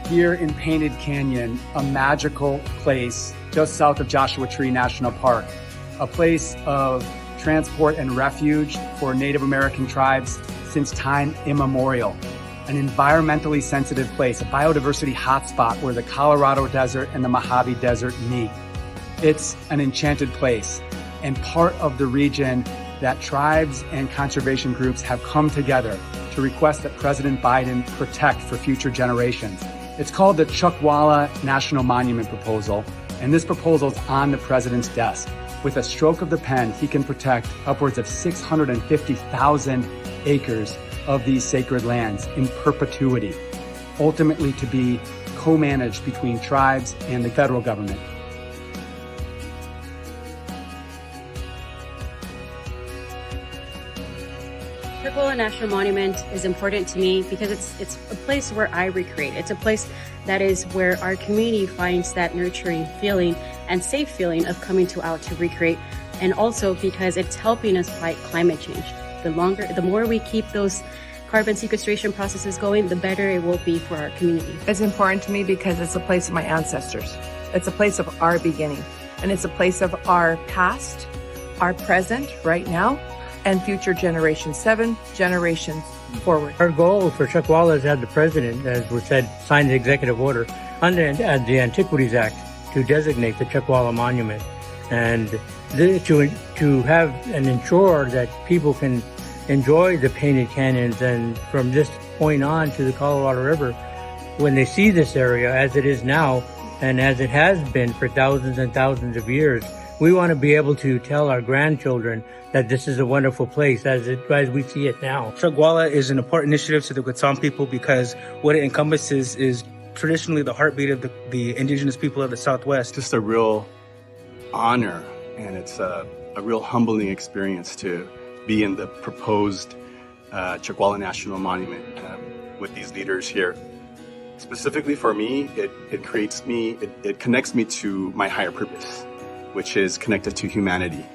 here in Painted Canyon, a magical place just south of Joshua Tree National Park, a place of transport and refuge for Native American tribes since time immemorial, an environmentally sensitive place, a biodiversity hotspot where the Colorado Desert and the Mojave Desert meet. It's an enchanted place and part of the region that tribes and conservation groups have come together to request that President Biden protect for future generations. It's called the Chuckwalla National Monument proposal, and this proposal is on the president's desk. With a stroke of the pen, he can protect upwards of 650,000 acres of these sacred lands in perpetuity, ultimately to be co-managed between tribes and the federal government. Chuckwalla National Monument is important to me because it's a place where I recreate. It's a place that is where our community finds that nurturing feeling and safe feeling of coming out to recreate, and also because it's helping us fight climate change. The more we keep those carbon sequestration processes going, the better it will be for our community. It's important to me because it's a place of my ancestors. It's a place of our beginning, and it's a place of our past, our present right now, and future generations, 7 generations forward. Our goal for Chuckwalla is to have the president, as was said, sign the executive order under the Antiquities Act to designate the Chuckwalla Monument, and to have and ensure that people can enjoy the Painted Canyons, and from this point on to the Colorado River, when they see this area as it is now and as it has been for thousands and thousands of years, we want to be able to tell our grandchildren that this is a wonderful place as we see it now. Chuckwalla is an important initiative to the Quetzal people because what it encompasses is traditionally the heartbeat of the indigenous people of the Southwest. Just a real honor, and it's a real humbling experience to be in the proposed Chuckwalla National Monument with these leaders here. Specifically for me, it connects me to my higher purpose, which is connected to humanity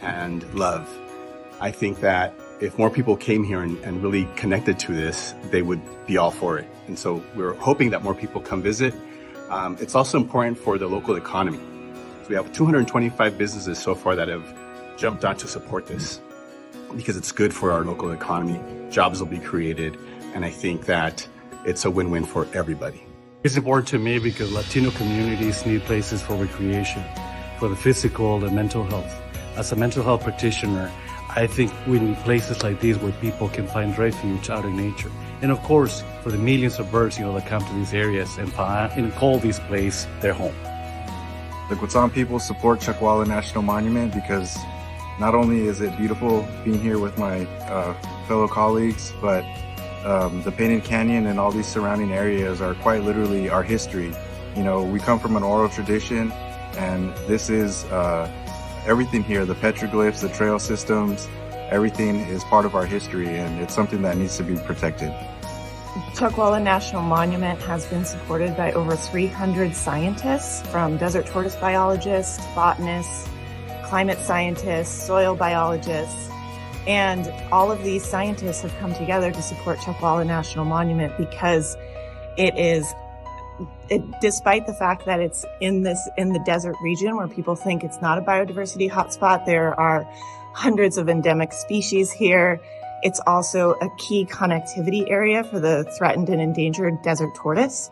and love. I think that if more people came here and really connected to this, they would be all for it. And so we're hoping that more people come visit. It's also important for the local economy. So we have 225 businesses so far that have jumped on to support this because it's good for our local economy. Jobs will be created, and I think that it's a win-win for everybody. It's important to me because Latino communities need places for recreation, for the physical and mental health. As a mental health practitioner, I think we need places like these where people can find refuge out in nature. And of course, for the millions of birds, that come to these areas and call this place their home. The Quetzal people support Chuckwalla National Monument because not only is it beautiful being here with my fellow colleagues, but the Painted Canyon and all these surrounding areas are quite literally our history. We come from an oral tradition, and this is everything here, the petroglyphs, the trail systems, everything is part of our history, and it's something that needs to be protected. Chuckwalla National Monument has been supported by over 300 scientists, from desert tortoise biologists, botanists, climate scientists, soil biologists, and all of these scientists have come together to support Chuckwalla National Monument because despite the fact that it's in the desert region where people think it's not a biodiversity hotspot, there are hundreds of endemic species here. It's also a key connectivity area for the threatened and endangered desert tortoise.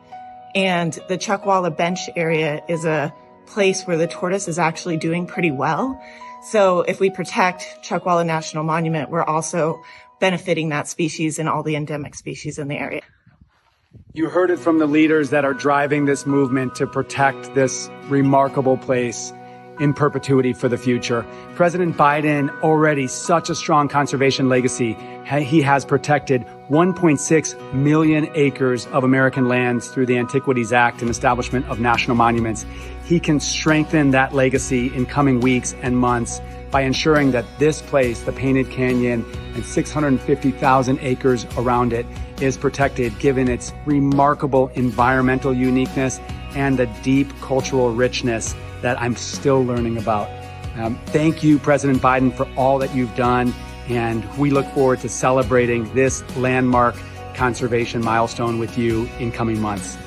And the Chuckwalla Bench area is a place where the tortoise is actually doing pretty well. So if we protect Chuckwalla National Monument, we're also benefiting that species and all the endemic species in the area. You heard it from the leaders that are driving this movement to protect this remarkable place in perpetuity for the future. President Biden, already such a strong conservation legacy. He has protected 1.6 million acres of American lands through the Antiquities Act and establishment of national monuments. He can strengthen that legacy in coming weeks and months by ensuring that this place, the Painted Canyon, and 650,000 acres around it is protected, given its remarkable environmental uniqueness and the deep cultural richness that I'm still learning about. Thank you, President Biden, for all that you've done, and we look forward to celebrating this landmark conservation milestone with you in coming months.